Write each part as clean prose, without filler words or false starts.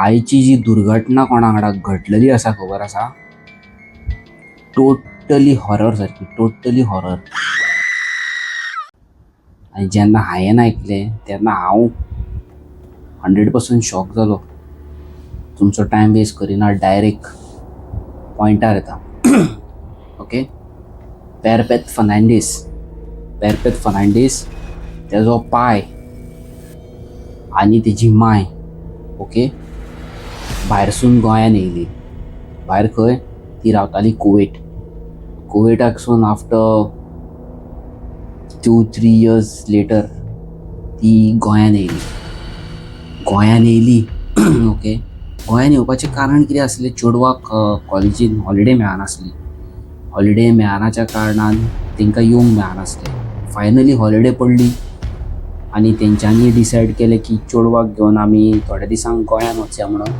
आयची जी दुर्घटना कोणा वांगडा घडलेली आसा खबर आसा, टोटली हॉरर सारकी, टोटली हॉरर. आनी जेन्ना हांवें आयकलें तेन्ना हांव 100% शॉक जालो. तुमचो टायम वेस्ट करिना, डायरेक्ट पॉयंटार येता. ओके. पेरपेत फर्नांडीस तेजो पाय आनी तेजी माय ओके भायरसून गोंयान येयली. भायर खंय ती रावताली कुवेटाकसून आफ्टर 2-3 years लेटर ती गोंयान येयली. ओके. गोंयान येवपाचें कारण कितें आसलें, चेडवाक कॉलेजीन हॉलिडे मेळनासली. हॉलिडे मेळनाच्या कारणान तांकां येवंक मेळनासलें. फायनली हॉलिडे पडली आनी तेंच्यांनी डिसायड केलें की चेडवाक घेवन आमी थोड्या दिसांक गोंयान वचया म्हणून.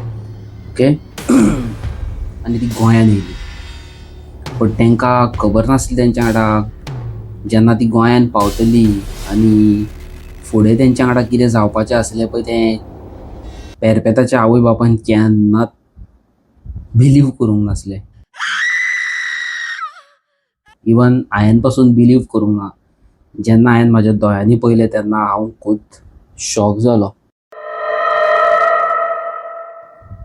ओके. आनी ती गोंयान येयली. बट तांकां खबर नासली तेंच्या वांगडा जेन्ना ती गोंयान पावतली आनी फुडें तेंच्या वांगडा कितें जावपाचें आसलें पळय तें पेरपेताच्या आवय बापायन केन्नाच बिलीव करूंक नासलें. इवन हांवें पासून बिलीव करूंक ना. जेन्ना हांवें म्हाज्या दोळ्यांनी पळयलें तेन्ना हांव खूब शॉक जालो.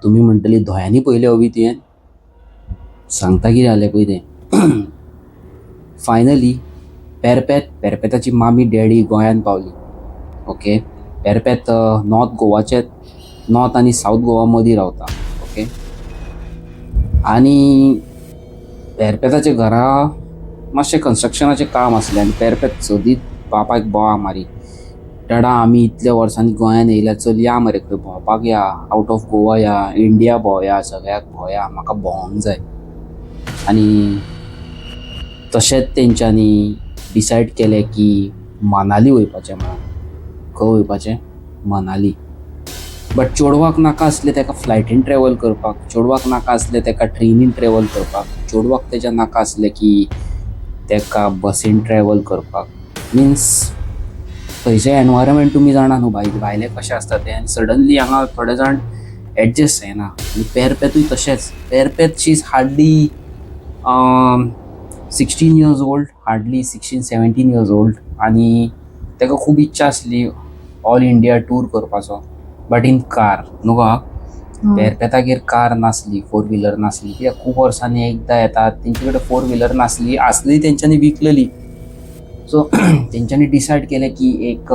तुमी म्हणटली दोळ्यांनी पळयलें अवी तुवें? सांगता कितें जालें पळय तें. फायनली पेरपेताची मामी डॅडी गोंयान पावली. ओके. पेरपेत नॉर्थ आनी सावथ गोवा मदीं रावता. ओके. आनी पेरपेताच्या घरा मातशें कन्स्ट्रक्शनाचें काम आसलें आनी पेरपेत सदींच बापायक बोवाळ मारी, डॅडा आमी इतल्या वर्सांनी गोंयान येयल्या, चल या मरे खंय भोंवपाक या, आवट ऑफ गोवा या, इंडिया भोंवया, सगळ्याक भोंवया, म्हाका भोंवंक जाय. आनी तशेंच तेंच्यांनी डिसायड केलें की मनाली वयपाचें म्हणून. खंय वयपाचें? मनाली. बट चेडवाक नाका आसलें तेका फ्लायटीन ट्रॅवल करपाक, चेडवाक नाका आसलें तेका ट्रेनीन ट्रॅवल करपाक, चेडवाक तेच्या नाका आसलें की तेका बसीन ट्रॅवल करपाक. मिन्स थंयचें एनवायरमेंट तुमी जाणा न्हू, भायले कशें आसता तें. आनी सडनली हांगा थोडे जाण एडजस्ट जायना. आनी पेरपेतूय तशेंच. Perpet she is hardly 16 years old, hardly 16-17 years old. आनी तेका खूब इच्छा आसली ऑल इंडिया टूर करपाचो, बट इन कार न्हू. पेरपेतागेर कार नासली, 4-wheeler नासली. कित्याक खूब वर्सांनी एकदां येतात, तेंचे कडेन 4-wheeler नासली, आसली तेंच्यांनी विकलेली. सो तेंच्यांनी डिसायड केलें की एक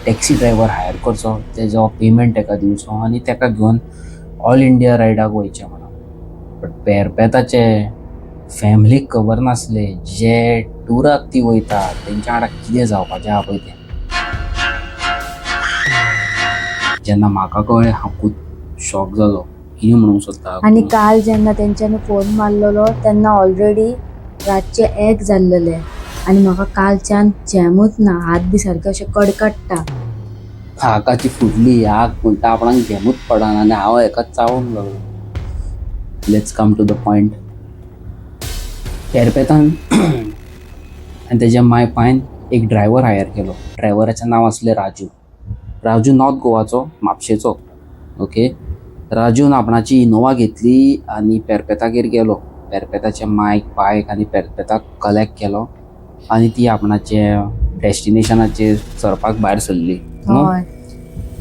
टॅक्सी ड्रायव्हर हायर करचो, तेजो पेमेंट तेका दिवचो आनी तेका घेवन ऑल इंडिया रायडाक वयचें म्हणून. बट पेरपेताचे फॅमिलीक खबर नासलें जे टुराक ती वयता तेंच्या वांगडा कितें जावपाचें आहा पळय तें. जेन्ना म्हाका कळ्ळें हांव खूब शॉक जालो. कितें म्हणूंक सोदता. आनी काल जेन्ना तेंच्यांनी फोन मारलेलो तेन्ना ऑलरेडी रातचे 1 जाल्लेले आनी म्हाका कालच्यान चैनूच ना. हात बी सारके अशे कडकडटा. हाकाची फुडली हाक म्हणटा आपणाक घेमूच पडना आनी हांव हेका चावूंक लागलो. Let's come to the point. पेरपेतान आनी तेज्या मायपायन एक ड्रायव्हर हायर केलो. ड्रायव्हराचें नांव आसलें राजू नॉर्थ गोवाचो, म्हापशेचो. ओके. राजून आपणाची इनोवा घेतली आनी पेरपेतागेर गेलो. पेरपेताचे मायक बायक आनी पेरपेताक कलेक्ट केलो आनी ती आपणाचे डेस्टिनेशनाचेर सरपाक भायर सरली.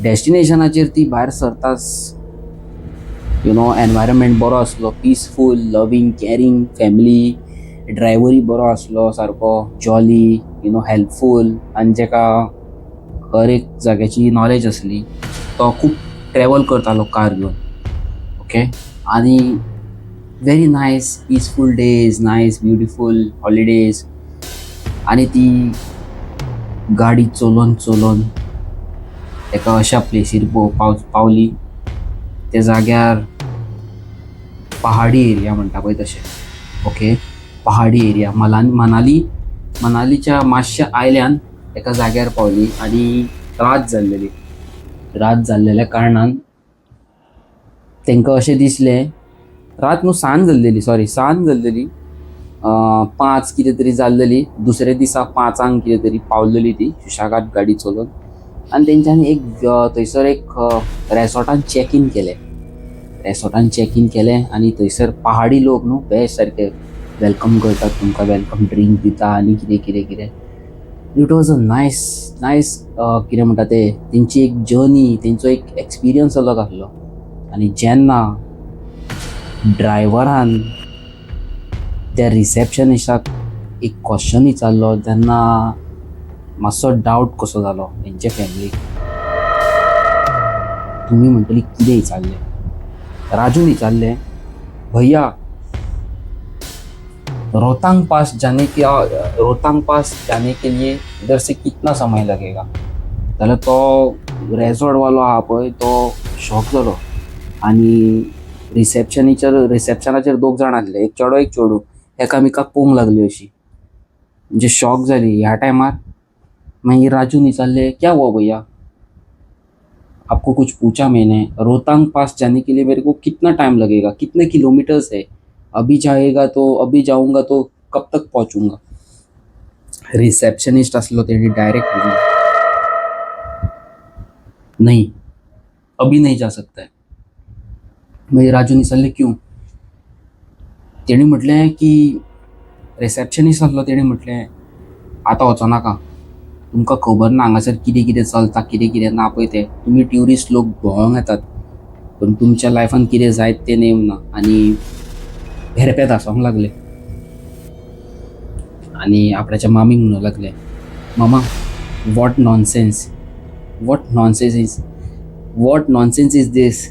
डेस्टिनेशनाचेर ती भायर सरताच एनवायरमेंट बरो आसलो, पिसफूल, लवींग, कॅरींग फॅमिली. ड्रायव्हरूय बरो आसलो, सारको जॉली, हेल्पफूल आनी जेका हर एक जाग्याची नॉलेज आसली. तो खूब ट्रॅवल करतालो कार घेवन. ओके. आनी very nice peaceful days, nice beautiful holidays. आनी ती गाडी चलोवन एका अशा प्लेसीर पावली त्या जाग्यार पहाडी एरिया म्हणटा पळय तशें. ओके. पहाडी एरिया मनालीच्या मातशा आयल्यान एका जाग्यार पावली आनी रात जाल्लेल्या कारणान तांकां अशें दिसलें, रात न्हू सांज जाल्लेली 5 कितें तरी जाल्लेली. दुसरे दिसा 5 कितें तरी पावलेली ती सुशेगाद गाडी चलोवन. आनी तेंच्यांनी थंयसर एक रेसॉर्टान चॅक इन केलें. रेसॉर्टान चॅक इन केलें आनी थंयसर पहाडी लोक न्हू बेस्ट सारके वेलकम करतात तुमकां, वेलकम ड्रिंक दिता आनी कितें कितें कितें. इट वॉज अ नायस कितें म्हणटा ते तेंची एक जर्नी, तेंचो एक एक्सपिरियन्स अलग आसलो. आनी जेन्ना ड्रायव्हरान त्या रिसेप्शनिस्टाक एक क्वेश्चन विचारलो तेन्ना मातसो डावट कसो जालो तेंचे फॅमिलीक. तुमी म्हणटली कितें विचारलें? राजून विचारलें, भैया रोहतांग पास जाने के लिए इधर से कितना समय लगेगा? जाल्यार तो रेसॉर्ट वालो आहा पळय तो शॉक जालो. आनी रिसेप्शनाचेर 2 जाण आसले, एक चेडो एक चेडूं, एकामेकाक पळोवंक लागली अशी, म्हणजे शॉक जाली. ह्या टायमार मागीर राजून विचारलें, क्या हुआ भैया, आपको कुछ पूछा मैंने? रोहतांग पास जाने के लिए मेरे को कितना टाइम लगेगा, कितने किलोमीटर्स है, अभी जाऊंगा तो कब तक पहुंचूंगा? रिसेप्शनिस्ट असलो तेणी डायरेक्ट म्हणलें, नहीं अभी नहीं जा सकता है. मागीर राजून विचारलें, क्यों? तेणी म्हटलें की रिसेप्शनिस्ट असलो तेणी म्हटलें, आतां वचो नाका, तुमकां खबर ना हांगासर कितें कितें चलता, कितें कितें ना पळय तें. तुमी ट्युरिस्ट लोक भोंवंक येतात पण तुमच्या लायफान कितें जायत तें नेम ना. आनी भेरपेत हांसोंक लागले. आनी आपल्याच्या मामीक म्हणूंक लागले, मामा वॉट नॉनसेन्स इज दीस?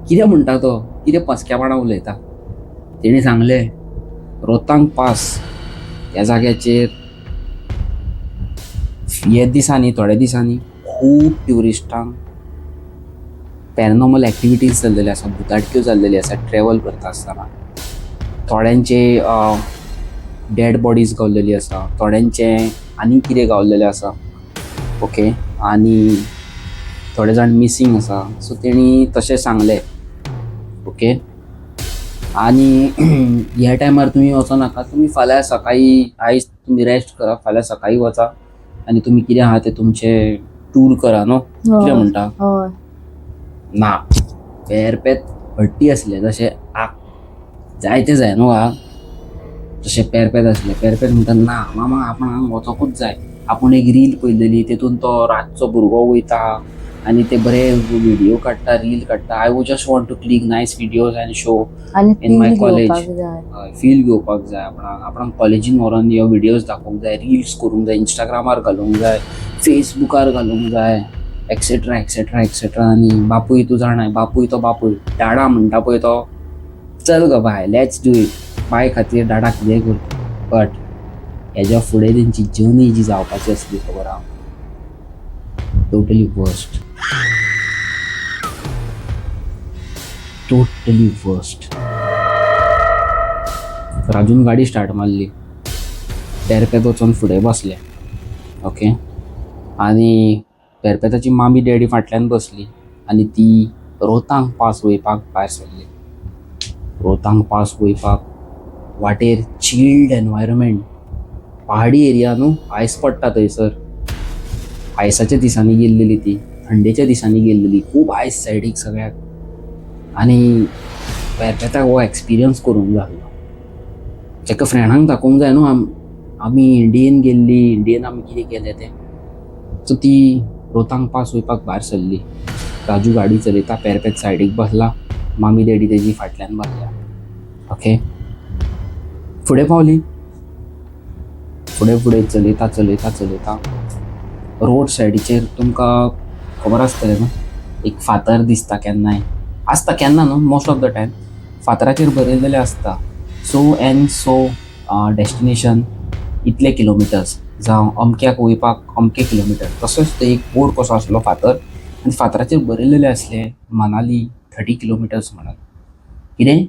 कितें म्हणटा तो, कितें पसकेपणां उलयता? तेणी सांगलें, रोहतांग पास ह्या जाग्याचेर थोड्या दिसांनी खूब ट्युरिस्टांक पॅरानॉर्मल एक्टिविटीज जाल्लेले आसा, भुताटक्यो जाल्लेली आसा ट्रॅव्हल करता आसतना. थोड्यांचे डेड बॉडीज गावल्लेली आसा, थोड्यांचे आनी कितें गावल्लेलें आसा. ओके, आनी थोडे जाण मिसींग आसा. सो तेणी तशें सांगलें. ओके, आनी ह्या टायमार तुमी वचो नाका, तुमी फाल्यां सकाळी, आयज तुमी रेस्ट करा, फाल्यां सकाळी वचा आनी तुमी कितें आहा तें तुमचें टूर करा न्हू. कितें म्हणटा? ना, पेरपेत हट्टी आसले, जशें जायते जाय न्हू आं, तशें पेरपेत आसले. पेरपेत म्हणटा, ना मामा आपण हांगा वचोंकूच जाय. आपूण एक रील पळयलेली, तेतून तो रातचो भुरगो वयता आनी ते बरे व्हिडिओ काडटा, रील काडटा. I would just want to click nice videos and show in my college. Feel घेवपाक जाय आपणाक कॉलेजीन व्हरोन ह्यो व्हिडिओज दाखोवंक जाय, रील्स करूंक जाय, इंस्टाग्रामार घालूंक जाय, फेसबुकार घालूंक जाय, एक्सेट्रा एक्सेट्रा एक्सेट्रा. आनी बापूय तूं जाणाय, बापूय डाडा म्हणटा पळय तो, चल go bye let's do it. बाय खातीर डाडा कितेंय करता. बट हेज्या फुडें तेंची जर्नी जी जावपाची आसली खबर आहा, टोटली वर्स्ट. राजून गाडी स्टार्ट मारली, पेरपेत वचून फुडें बसले. ओके, आनी पेरपेताची मामी डॅडी फाटल्यान बसली आनी ती रोहतांग पास वयपाक भायर सरली. रोहतांग पास वयपाक वाटेर चिल्ड एनवायरमेंट, पहाडी एरिया न्हू, आयस पडटा थंयसर. आयसाच्या दिसांनी गेल्लेली ती, थंडेच्या दिसांनी गेल्लेली, खूब आयस सायडीक सगळ्याक. आनी पेरपेताक हो एक्सपिरियन्स करूंक जाय आसलो. ताका फ्रेंडांक दाखोवंक जाय न्हू, आमी इंडियेन गेल्ली, इंडियेन आमी कितें केलें तें. सो ती रोहतांग पास वयपाक भायर सरली. राजू गाडी चलयता, पेरपेत सायडीक बसला, मामी डॅडी तेजी फाटल्यान बसल्या. ओके, फुडें पावली. फुडें चलयता रोड सायडीचेर तुमकां खबर आसतलें न्हू, एक फातर दिसता केन्नाय, आसता केन्ना न्हू, मोस्ट ऑफ द टायम फातराचेर बरयलेलें आसता, सो एंड सो डेस्टिनेशन इतले किलोमिटर्स, जावं अमक्याक वयपाक अमके किलोमिटर. तसोच तो एक बोर्ड कसो आसलो फातर, आनी फातराचेर बरयलेलें आसलें मनाली 30 किलोमिटर्स म्हणून. कितें?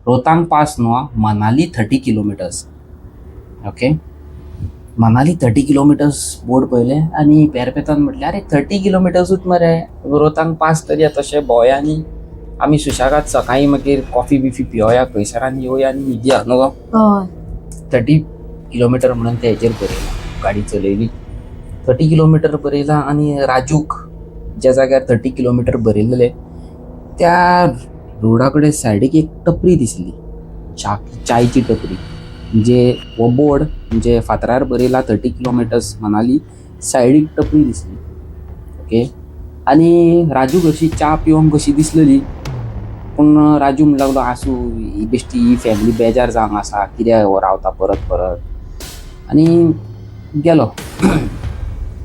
रोहतांग पास न्हू, Manali 30 kilometres. Okay, Manali 30 kilometres board पळयलें आनी पेरपेतान म्हटलें, अरे 30 किलोमिटर्सूच मरे, रोहतांग पास तरी तशें भोंवया आमी सुशेगाद सकाळी मागीर कॉफी बिफी पिवया, खंयसर आनी येवया आनी न्हिदया न्हू गो. 30 किलोमिटर म्हणून ते हेजेर बरयलां. गाडी चलयली, 30 किलोमिटर बरयलां. आनी राजूक ज्या जाग्यार 30 किलोमिटर बरयलेले त्या रोडा कडेन सायडीक एक टपरी दिसली, चायची टपरी. म्हणजे हो बोर्ड म्हणजे फातरार बरयला 30 किलोमिटर्स मनाली, सायडीक टपरी दिसली. ओके. आनी राजू कशी च्या पिवंक कशी दिसलेली, पूण राजू म्हणूंक लागलो आसूं ही बेश्टी ही फॅमिली बेजार जावंक आसा, कित्याक हो रावता परत परत. आनी गेलो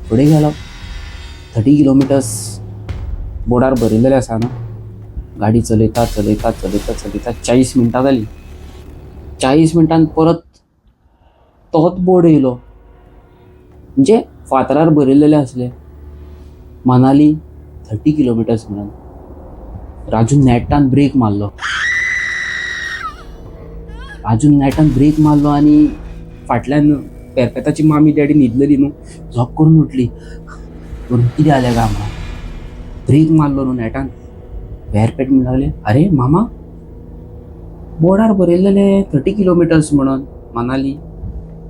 फुडें गेलो. 30 किलोमिटर्स बोर्डार बरयलेलें आसा न्हू. गाडी चलयता चलयता चलयता चलयता 40 मिनटां जालीं. 40 मिनटांन परत तोच बोर्ड येयलो. म्हणजे फातरार बरयलेलें आसलें मनाली 30 किलोमिटर्स म्हणून. राजून नेटान ब्रेक मारलो. आनी फाटल्यान पेरपेताची मामी डॅडी न्हिदलेली न्हू, झोप करून उठली. करून कितें जालें काय म्हणून ब्रेक मारलो न्हू नेटान. पेरपेट म्हणूंक लागले, अरे मामा बोर्डार बरयलेलें 30 किलोमिटर्स म्हणून मनाली.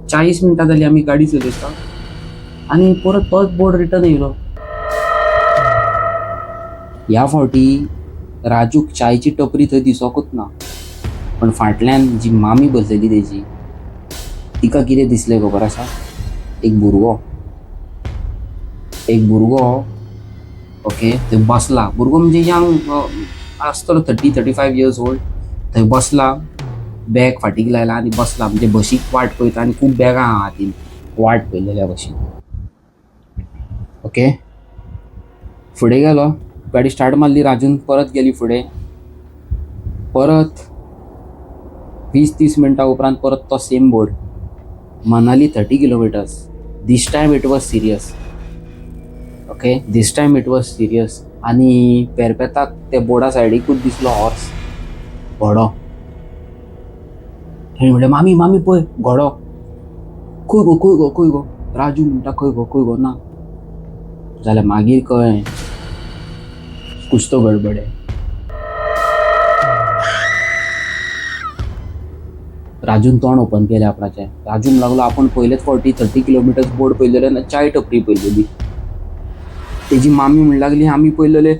40 मिनटां जालीं आमी गाडी चलयता आनी परत तोच बोर्ड रिटर्न येयलो. ह्या फावटी राजूक चायची टपरी थंय दिसोकूच ना. पण फाटल्यान जी मामी बसलेली तेजी, तिका कितें दिसलें खबर आसा? एक भुरगो. ओके, थंय बसला. भुरगो म्हणजे यंग आसतलो 30-35 इयर्स ओल्ड. थंय बसला, बॅग फाटीक लायला आनी बसला. म्हणजे बशीक वाट पळयता आनी खूब बॅगां आहा हातीन वाट पळयलेल्या भशेन. ओके. फुडें गेलो, गाडी स्टार्ट मारली. राजून परत गेली फुडें. परत 20-30 मिनटां उपरांत परत तो same board, Manali 30 kilometers. This time it was serious. Okay, this time it was serious. आनी पेरपेताक ते बोर्डा सायडीकूच दिसलो हॉर्स, घोडो. थंय म्हणलें, मामी मामी पळय घोडो. खंय गो. राजू म्हणटा खंय गो ना. जाल्यार मागीर कळ्ळें कुछ तो गडबड है. राजून तोंड ओपन केलें आपणाचें. राजू म्हणूंक लागलो, आपूण पयलेच फावटी 30 किलोमिटर्स बोर्ड पळयलेलें ना, चाय टपरी पळयलेली. तेजी मामी म्हणूंक लागली, आमी पळयलेलें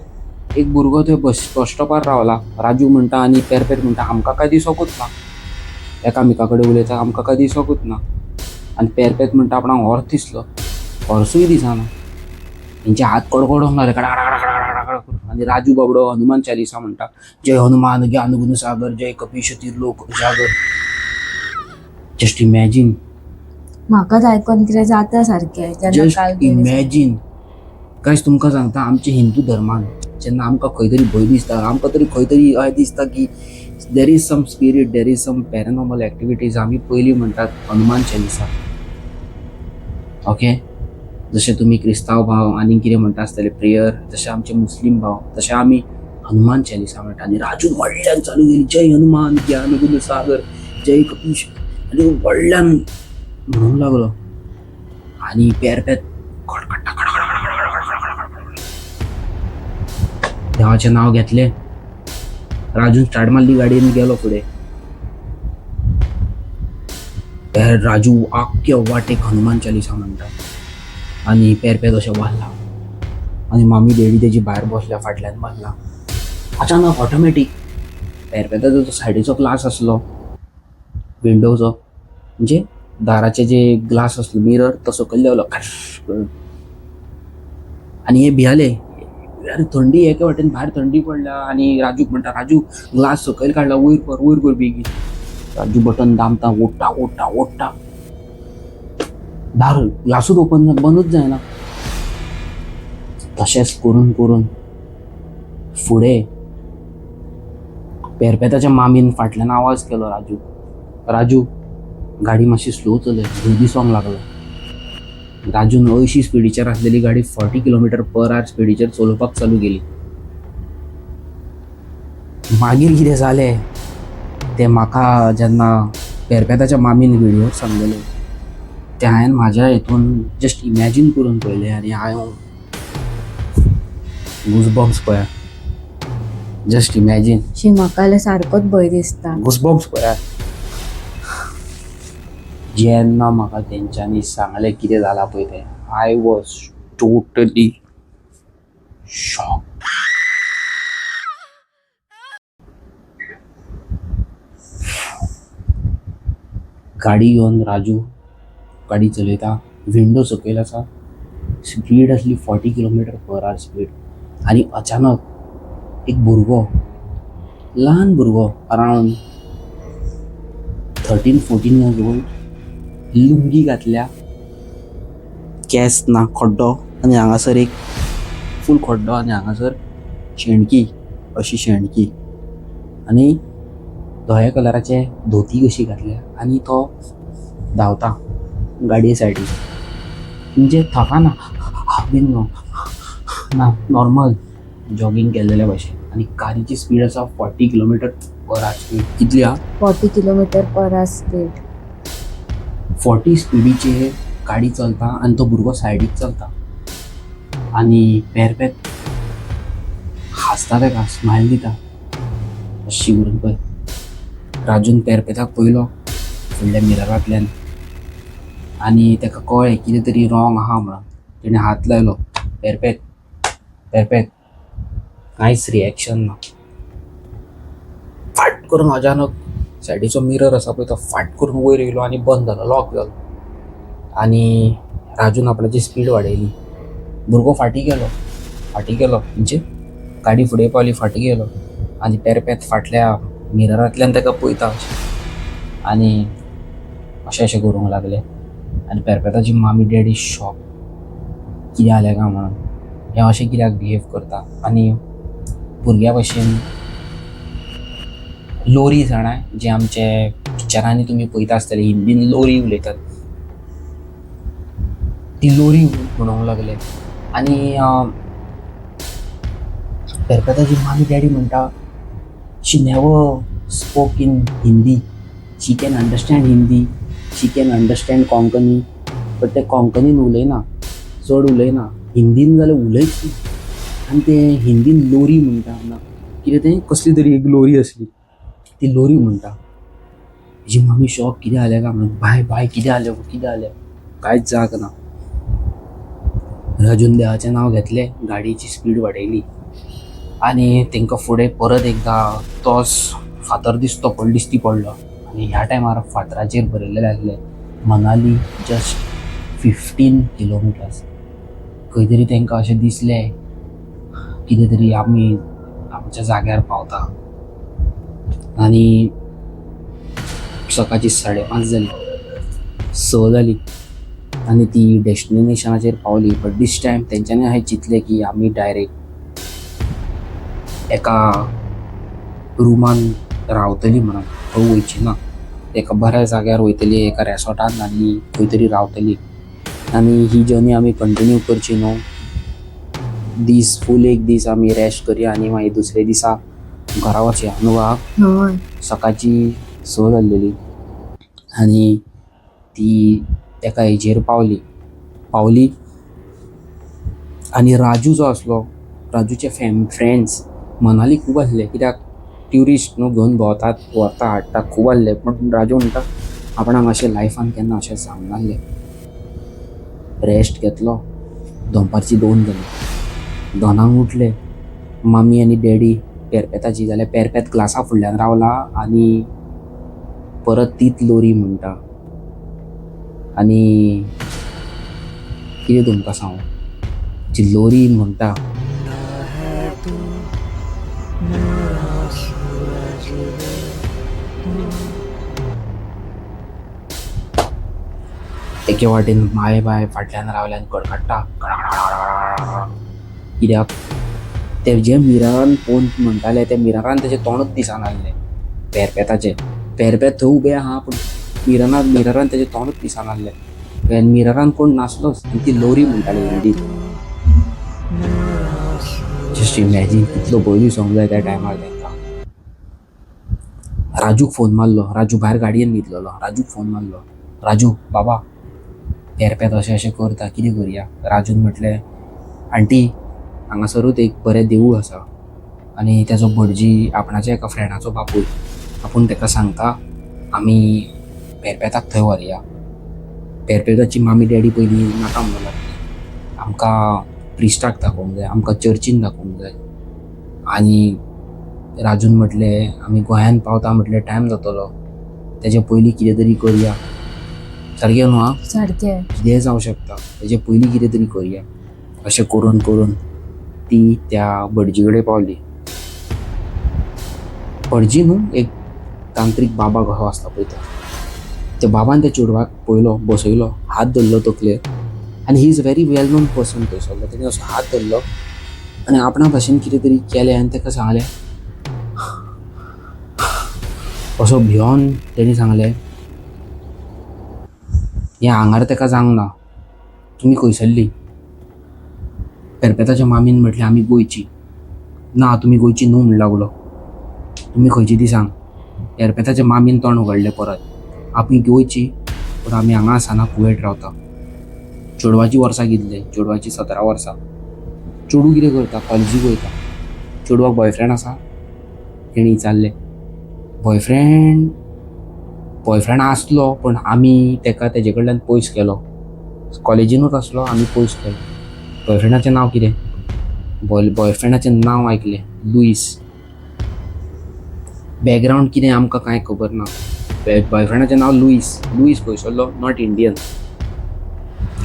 एक भुरगो थंय बस स्टॉपार रावला. राजू म्हणटा आनी पेरपेट म्हणटा, आमकां काय दिसोकूच ना. एकामेका कडेन उलयता, आमकां काय दिसोकूच ना. आनी पेरपेट म्हणटा आपणाक हॉर्स दिसलो. हॉर्सूय दिसना. तेंचे हात कडकडोंक लागले कडाकडाकडाकडाकडाकड. आनी राजू बाबडो हनुमान चालिसा म्हणटा, जय हनुमान ज्ञान गुण सागर, जय कपीश तीर्लोक उजागर. Just imagine. म्हाकाच आयकून कितें जाता सारकें. जेन्ना जस्ट काल गेले इमॅजिन. गायज तुमकां सांगता, आमच्या हिंदू धर्मान जेन्ना आमकां खंय तरी भंय दिसता, आमकां तरी खंय तरी अशें दिसता की there is some spirit, there is some paranormal activities, आमी पयलीं म्हणटात हनुमान चालिसा. ओके. जशे तुमी क्रिस्तांव भाव आनी कितें म्हणटा आसतले प्रेयर, तशे आमचे मुस्लीम भाव, तशे आमी हनुमान चालिसा म्हणटा. आनी राजून व्हडल्यान चालू केली, जय हनुमान ज्ञान गुण सागर, जय कपीश. आनी व्हडल्यान म्हणूंक लागलो. आनी पेरपेत देवाचें नांव घेतलें. राजून स्टार्ट मारली गाडी आनी गेलो फुडें. राजू आख्ख्या वाटेक हनुमान चालिसा म्हणटा आनी पेरपेत अशें वाजला. आनी मामी डॅडी तेजी भायर बसल्या फाटल्यान बसला. अचानक ऑटोमॅटीक पेरपेताचो जो सायडीचो ग्लास आसलो विंडोचो, म्हणजे दाराचे जे ग्लास आसलो मिरर, तो सकयल देंवलो करून. आनी हे भियाले, अरे थंडी एके वाटेन भायर थंडी पडल्या. आनी राजूक म्हणटा, राजू ग्लास सकयल काडला, वयर कर बेगीन. राजू बटन दामता, ओडटा. दार ग्लासूच बंदूच जायना. तशेंच करून फुडें पेरपेताच्या मामीन फाटल्यान आवाज केलो, राजू गाडी मातशी स्लो चलय, भंय दिसोंक लागलो. राजून 80 स्पिडीचेर आसलेली गाडी 40 km/h स्पिडीचेर चलोवपाक चालू केली. मागीर कितें जालें तें म्हाका जेन्ना पेरपेताच्या मामीन व्हिडिओ सांगलेले, ते हांवें म्हाज्या हितून जस्ट इमॅजीन करून पळयलें आनी हांव गुजबम्स पळया. Just imagine. म्हाका जाल्यार सारकोच भंय दिसता. गुजबम्स पळया. जेन्ना म्हाका तेंच्यांनी सांगलें कितें जालां पळय तें, आय वॉज टोटली शॉक. गाडी घेवन राजू गाडी चलयता, विंडो सकयल आसा, स्पीड असली 40 km/h स्पीड. आणि अचानक एक भुरगो, ल्हान भुरगो अरावंड 13-14 years old, लुंगी घातल्या, केस ना खड्डो आणि हांगासर एक फूल खड्डो आणि हांगासर शेणकी, अशी शेणकी, आणि धव्या कलराचे धोती कशी घातल्या आणि तो धांवता गाडये सायडीक. म्हणजे थकाना बीन ना, नॉर्मल जॉगिंग केलेल्या भाशेन. आणि गाडीची स्पीड आसा 40 km/h स्पीड. कितली हा? 40 km/h स्पीड. 40 स्पीडीचेर गाडी चलता आणि तो भुरगो सायडीक चलता आणि पेरपेत हांसता, तेका स्मायल दिता अशी करून पळय. राजून पेरपेताक पयलो फुडल्या मिररांतल्यान आणि तेका कळ्ळें कितें तरी रॉंग आहा म्हणून. तेणें हात लायलो, पेरपेत पेरपेत, कांयच रिएक्शन ना. फाट करून अचानक सायडीचो मिरर आसा पळय तो फाट करून वयर येयलो आणि बंद जालो, लॉक जालो. आणि राजून आपणाची स्पीड वाडयली. भुरगो फाटी गेलो म्हणजे गाडी फुडें पावली, फाटी गेलो. आणि पेरपेत फाटल्या मिररांतल्यान तेका पळयता अशें आणि अशें करूंक लागले. आणि पेरपेताची मामी डॅडी शॉक, कितें जालें काय म्हणून, हें अशें कित्याक बिहेव करता. आणि भुरग्या भशेन लोरी जाणाय जे आमचे पिक्चरांनी तुमी पळयता आसतले, हिंदीन लोरी उलयतात, ती लोरी म्हणूंक लागले. आणि पेरपेताची मामी डॅडी म्हणटा she never spoke in Hindi, she can understand Hindi, she can understand Konkani, but ते कोंकणीन उलयना, चड उलयना. हिंदीन जाल्यार उलयच ना. आनी ते हिंदीन लोरी म्हणटा ना, कितें तें कसली तरी एक लोरी असली, ती लोरी म्हणटा. जी मामी शॉक, कितें जालें काय म्हणून. बाय कितें जालें, कांयच जाग ना. राजून देवाचें नांव घेतलें, गाडयेची स्पीड वाडयली आणि तांकां फुडें परत एकदां तोच फातर दिसती पडलो. आणि ह्या टायमार फातराचेर बरयल्लें आसलें मनाली जस्ट 15 kilometers. खंय तरी तांकां अशें दिसलें कितें तरी आमी आमच्या जाग्यार पावता. आणि सकाळची 5:30 जाली, 6 जाली आणि ती डेस्टिनेशनाचेर पावली. बट दीस टायम तेंच्यांनी अशें चिंतलें की आमी डायरेक्ट एका रुमान रावतली म्हणून, खंय वयची ना, एका बऱ्या जाग्यार वयतली, एका रेसॉर्टान आनी खंय तरी रावतली. आनी ही जर्नी आमी कंटिन्यू करची न्हू. फूल एक दीस आमी रेस्ट करया आनी मागीर दुसरे दिसा घरा वचया न्हू. हय. सकाळची 6 जाल्लेली आनी ती एका हेजेर पावली आनी राजू जो आसलो, राजूचे फ्रेंड्स मनाली खूब आसले, कित्याक ट्युरिस्ट न्हू घेवन भोंवतात, व्हरता हाडटा, खूब आसले. पण राजू म्हणटा आपणाक अशें लायफान केन्ना अशें जावंक नासलें. रेस्ट घेतलो, दनपारची 2 जाली, 2 उठले. मामी आनी डॅडी पेरपेताची, जाल्यार पेरपेत ग्लासा फुडल्यान रावला आनी परत तीच लोरी म्हणटा. आनी कितें तुमकां सांगू, जी लोरी म्हणटा एके वाटेन बाय फाटल्यान रावल्यान कडकडटा, कित्याक ते जे मिररान पळोवन म्हणटाले त्या मिररान तेजें तोंडूच दिसना आसलें पेरपेताचें. पेरपेत थंय उबें आहा पूण मिररान तेजें तोंडूच दिसना आसलें. मिररान कोण नासलोच आनी ती लोरी म्हणटाली हिंदीन. जस्ट इमॅजीन कितलो भंय दिसोंक जाय त्या टायमार तांकां. राजूक फोन मारलो, राजू भायर गाडयेन न्हिदलेलो. राजूक फोन मारलो, राजू बाबा पेरपेत अशें करता, कितें करया. राजून म्हटलें आंटी हांगासरूच एक बरें देवूळ आसा आनी तेजो भटजी आपणाच्या एका फ्रेंडाचो बापूय, आपूण ताका सांगता आमी पेरपेताक थंय व्हरया. पेरपेताची मामी डॅडी पयलीं नाका म्हणूं लागली, आमकां प्रिस्टाक दाखोवंक जाय, आमकां चर्चीन दाखोवंक जाय. आनी राजून म्हटलें आमी गोंयान पावता म्हटल्यार टायम जातलो. तेजे पयलीं कितें तरी करया. सारकें न्हू आं? सारकें. कितेंय जावं शकता, तेजे पयलीं कितें तरी करया. अशें करून करून ती त्या भटजी कडेन पावली. भटजी न्हू, एक तांत्रीक बाबा कसो आसता पळय तो. त्या बाबान त्या चेडवाक पयलो, बसयलो, हात धरलो तकलेर आनी he is very well known person थंयसरलो. तेणें असो हात धरलो आनी आपणा भाशेन कितें तरी केलें आनी ताका सांगलें, असो भियोन तेणी सांगलें, हें हांगार ताका जावंक ना, तुमी खंयसरली? पेरपेताच्या मामीन म्हटलें, आमी गोंयची. ना, तुमी गोंयची न्हू म्हण लागलो. तुमी खंयची ती सांग. पेरपेताच्या मामीन तोंड उगडलें परत. आमी गोंयची, पूण आमी हांगा आसना, कुवेट रावता. चेडवाची वर्सां कितली? चेडवाची 17 वर्सां. चेडूं कितें करता? कॉलेजीक वयता. चेडवाक बॉयफ्रेंड आसा? तेणी विचारलें. बॉयफ्रेंड आसलो, पण आमी ताका तेजे कडल्यान पयस केलो. कॉलेजीनूच आसलो, आमी पयस केलो. बॉयफ्रेंडाचें नांव कितें? बॉयफ्रेंडाचें नांव आयकलें, लुईस. बॅकग्रावंड कितें आमकां कांय खबर ना. बॉयफ्रेंडाचें नांव लुईस. लुईस खंयसरलो? नॉट इंडियन,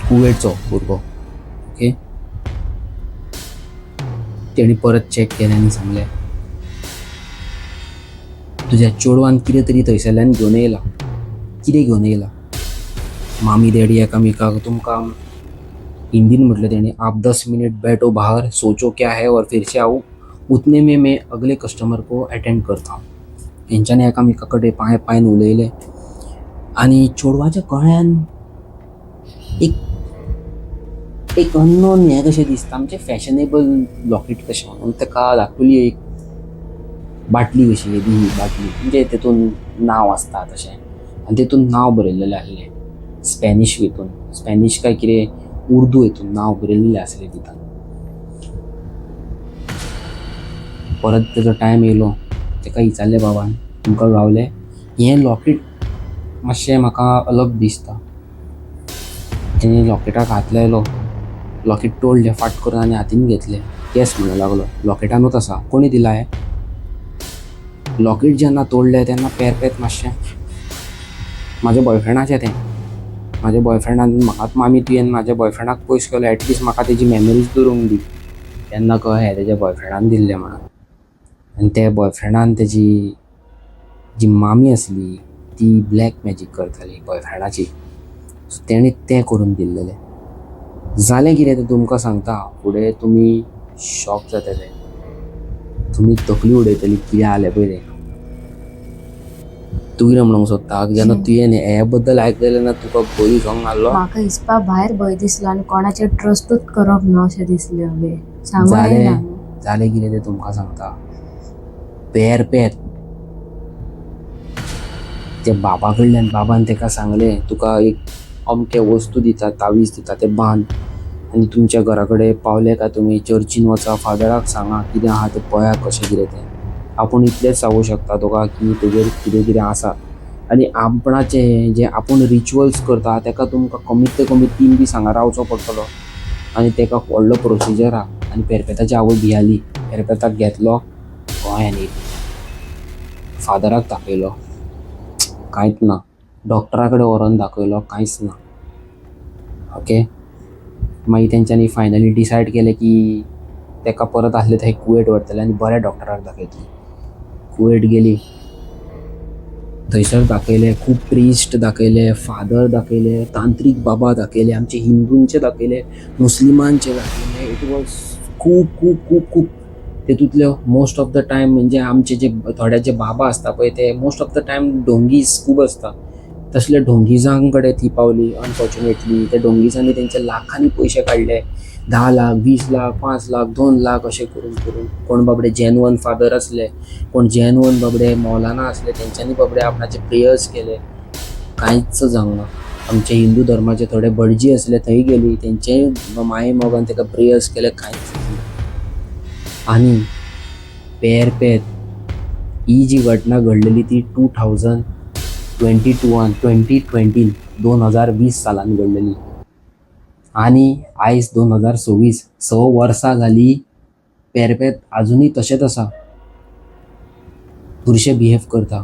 कुवेटचो भुरगो. ओके. तेणी परत चॅक केलें आनी सांगलें, तुज्या चेडवान कितें तरी थंयसरल्यान घेवन येयला. कितें घेवन येयला? मामी डॅडी एकामेकाक तुमकां हिंदीन म्हटलें तेणी, आप 10 मिनट बैठो बाहर, सोचो क्या है और फिर से आओ, उतने में मैं अगले कस्टमर को अटेंड करता हूं. हेंच्यांनी एकामेका कडेन पांय पांयन उलयले आनी चेडवाच्या गळ्यान एक अननोन हें कशें दिसता, आमचें फॅशनेबल लॉकेट कशें म्हणून ताका दाखयली. एक बाटली कशी, येदी बाटली, म्हणजे तेतून नांव आसता तशें, आनी तेतून नांव बरयलेलें आसलें स्पॅनीश हितून. स्पॅनीश काय कितें उर्दू हितून नांव बरयल्लें आसलें तितून. परत तेजो टायम येयलो. ताका विचारलें, बाबान तुमकां गावलें? हें लॉकेट मातशें म्हाका अलग दिसता. तेणी लॉकेटाक हात लायलो, लॉकेट तोडलें फाट करून आनी हातीन घेतलें. केस म्हणूंक लागलो, लॉकेटानूच आसा. कोणी दिला हें? लॉकेट जेन्ना तोडलें तेन्ना पेरपेत मातशें, म्हाज्या बॉयफ्रेंडाचें तें. म्हाज्या बॉयफ्रेंडान म्हाकाच मामी तुवें म्हाज्या बॉयफ्रेंडाक पयस केलो, एटलीस्ट म्हाका तेजी मॅमरीज दवरूंक दी. तेन्ना कळ्ळें तेज्या बॉयफ्रेंडान दिल्लें म्हणून. आनी त्या बॉयफ्रेंडान तेजी जी मामी आसली ती ब्लॅक मॅजीक करताली बॉयफ्रेंडाची, सो तेणी तें करून दिल्लेलें. जालें कितें तें तुमकां सांगता, फुडें तुमी शॉक जातले, तुमी तकली उडयतली कितें जालें पळय तें. तूं कितें म्हणूंक सोदता? जेन्ना तुवें हे बद्दल आयकलेलें ना, तुका भंय दिसोंक नासलो? म्हाका हिसपा भायर भंय दिसलो आनी कोणाचेर ट्रस्टूच करप न्हू अशें दिसलें. हांवें सांगूं येना. जालें कितें तें तुमकां सांगता. पेरपेत त्या बाबा कडल्यान, बाबान ताका सांगलें, तुका एक अमके वस्तू दिता, तावीज दिता, तें बांद आनी तुमच्या घरा कडेन पावले काय तुमी चर्चीन वचा, फादराक सांगा कितें आहा तें पळया कशें कितें तें. आपूण इतलेंच सांगूं शकता तुका की तेजेर कितें कितें आसा. आनी आपणाचें जें आपूण रिच्युअल्स करता ताका तुमकां कमीत ते कमी 3 दीस हांगा रावचो पडटलो. आनी ताका व्हडलो प्रोसिजर आहा. आनी पेरपेताची आवय भियाली. पेरपेताक घेतलो, गोंयान येयलो, फादराक दाखयलो, कांयच ना. डॉक्टरा कडेन व्हरोन दाखयलो, कांयच ना. ओके. मागीर तेंच्यांनी फायनली डिसायड केलें की ताका परत आसले थंय कुवेट व्हरतले आनी बऱ्या डॉक्टराक दाखयतली. कुवेट गेली, थंयसर दाखयलें, खूब प्रिस्ट दाखयले, फादर दाखयले, तांत्रीक बाबा दाखयले, आमचे हिंदूंचे दाखयले, मुस्लिमांचे दाखयले. इट वॉज खूब खूब खूब खूब. तेतूंतले मोस्ट ऑफ द टायम म्हणजे आमचे जे थोडे जे बाबा आसता पळय ते मोस्ट ऑफ द टायम ढोंगीज खूब आसता. तसले ढोंगिजां कडेन ती पावली अनफॉर्च्युनेटली. त्या ढोंगिजांनी तेंचे लाखांनी पयशे काडले. 10 लाख, 20 लाख, 5 लाख, 2 लाख अशें करून करून. कोण बाबडे जेन्युअन फादर आसले, कोण जेन्युअन बाबडे मौलाना आसले, तेंच्यांनी बाबडे आपणाचे प्रेयर्स केले, कांयच जावंक ना. आमचे हिंदू धर्माचे थोडे भटजी आसले, थंय गेली, तेंचेय माये मोगान ताका प्रेयर्स केले, कांयच जावंक ना. आनी पेरपेत ही जी घटना घडलेली ती 2020 सालान घडलेली. आनी आयज 2026, 6 वर्सां जाली, पेरपेत आजुनूय तशेंच आसा. बुरशें बिहेव करता.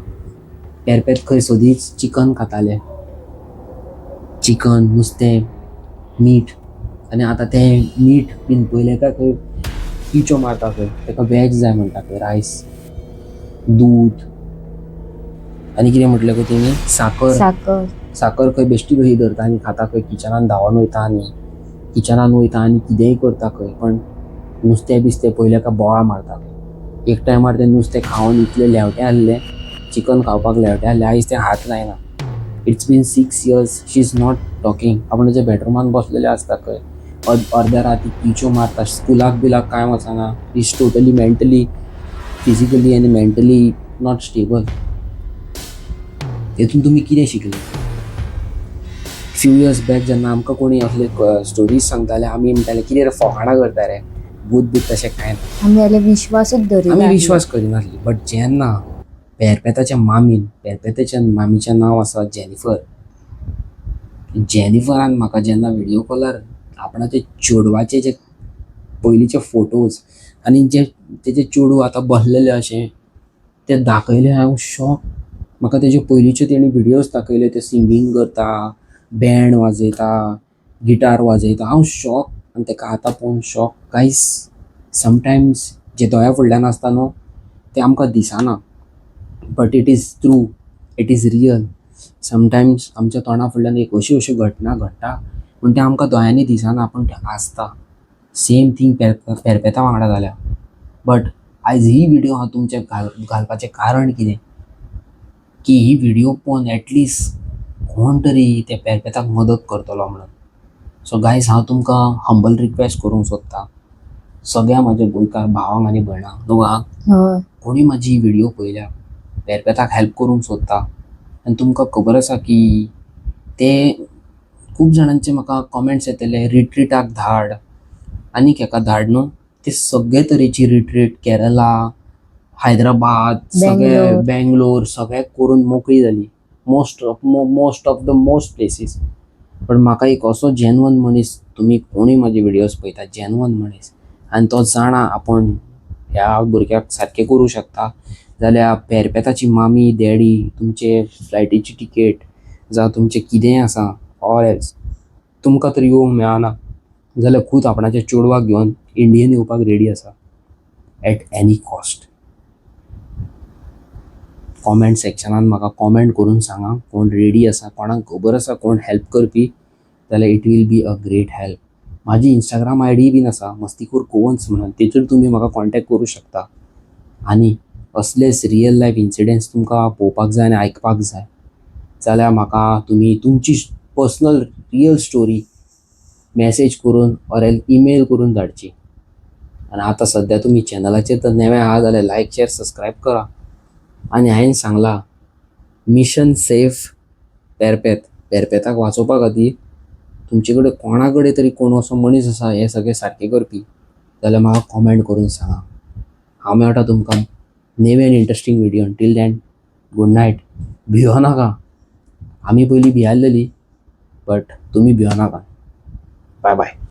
पेरपेत खंय सोदीच चिकन खाताले, चिकन, नुस्तें, मीठ. आनी आतां तें मीठ बीन पयलें काय खंय किचो मारता खंय, ताका वॅज जाय म्हणटा खंय, रायस, दूद आनी कितें म्हटलें खंय तेणी, साकर. साखर. साकर खंय बेश्टी कशी धरता आनी खाता खंय, किचनान धांवन वयता आनी किचनान वयता आनी कितेंय करता खंय. पण नुस्तें बिस्तें पयलें काय बोवाळ मारता खंय. एक टायमार तें नुस्तें खावन इतलें लेवटें आहलें, चिकन खावपाक लेवटें आहलें, आयज तें हात लायना. It's been 6 years she is not talking. आपण जे बेडरुमान बसलेले आसता खंय, अर्द्या राती किचो मारता, स्कुलाक बिलाक कांय वचना, इज टोटली मेंटली, फिजिकली आनी मेंटली नॉट स्टेबल. तेतून तुमी कितें शिकले? फ्यू इयर्स बॅक जेन्ना आमकां कोणी असले स्टोरीज सांगताले, आमी म्हणटाले कितें रे फकाणां करता रे, भूत बीत तशें कांय ना. आमी जाल्यार विश्वासूच धरिना. आमी विश्वास करिनासली. बट जेन्ना पेरपेताच्या पेरपेताच्या मामीचें नांव आसा जेनिफर. जेनिफरान म्हाका जेन्ना व्हिडिओ कॉलार आपणाचे चेडवाचे जे पयलींचे फोटोज आनी जे तेजे चेडूं आतां बसलेले अशें ते दाखयले, हांव शॉक. म्हाका तेजे पयलींचे तेणी व्हिडियोज दाखयले, ते सिंगींग करता, बँड वाजयता, गिटार वाजयता, हांव शॉक. आनी तेका आतां पळोवन शॉक. गायज, समटायम्स जे दोळ्या फुडल्यान आसता न्हू तें आमकां दिसना, but it is true, it is real. Sometimes आमच्या तोंडा फुडल्यान एक अश्यो अश्यो घटना घडटा पूण तें आमकां दोळ्यांनी दिसना, पूण तें आसता. सेम थिंग पेरपेता वांगडा जाल्या. बट आयज ही व्हिडिओ हांव तुमचे घालपाचें कारण कितें, की ही व्हिडिओ पळोवन एटलिस्ट कोण तरी त्या पेरपेताक मदत करतलो म्हणून. सो गायज, हांव तुमकां हंबल रिक्वेस्ट करूंक सोदतां सगळ्या म्हाज्या गोंयकार भावांक आनी भयणांक, हय, कोणी म्हाजी ही व्हिडिओ पळयल्या, पेरपेताक हेल्प करूंक सोदता. आनी तुमकां खबर आसा की ते खूब जाणांचे म्हाका कॉमेंट्स येतले, रिट्रीटाक धाड आनीक हेका धाड न्हू. ते सगळे तरेची रिट्रीट केरला, हैदराबाद, सगळे बेंगलोर, सगळे करून मोकळी जाली. Most of the most places. पण म्हाका एक असो जेन्युइन मनीस, तुमी कोणूय म्हाजे व्हिडियोज पळयता, जेन्युइन मनीस, आनी तो जाणा आपण ह्या भुरग्याक सारकें करूं शकता, जाल्यार पेरपेताची मामी, डॅडी तुमचे फ्लायटीची तिकेट जावं तुमचें कितेंय आसा, ऑर एल्स तुमकां तर येवंक मेळना जाल्यार खूद आपणाच्या चेडवाक घेवन इंडियेन येवपाक रेडी आसा एट एनी कॉस्ट. कॉमेंट सेक्शनान म्हाका कॉमेंट करून सांगा कोण रेडी आसा, कोणाक खबर आसा कोण हेल्प करपी, जाल्यार it will be a great help. म्हाजी इंस्टाग्राम आयडी बीन आसा, मस्तीखोर कोवन्स म्हणून, तेचूर तुमी म्हाका कॉन्टॅक्ट करूं शकता. आनी असलेच रियल लायफ इन्सिडेंट्स तुमकां पळोवपाक जाय आनी आयकपाक जाय जाल्यार म्हाका तुमी तुमची पर्सनल रियल स्टोरी मॅसेज करून ऑर ईमेल करून धाडची. आनी आतां सद्या तुमी चॅनलाचेर तर नवे आहा जाल्यार लायक, शेअर, सबस्क्रायब करा. आनी हांवें सांगलां, मिशन सेफ पेरपेताक वाचोवपा खातीर तुमचे कडेन कोणा कडेन तरी कोण असो मनीस आसा हें सगळें सारकें करपी जाल्यार म्हाका कॉमेंट करून सांगा. हांव मेळटा तुमकां नेवे interesting video. Till then, good night. भियो नाका. आमी पयलीं भियाल्लेली, बट तुमी भियो नाका. Bye bye.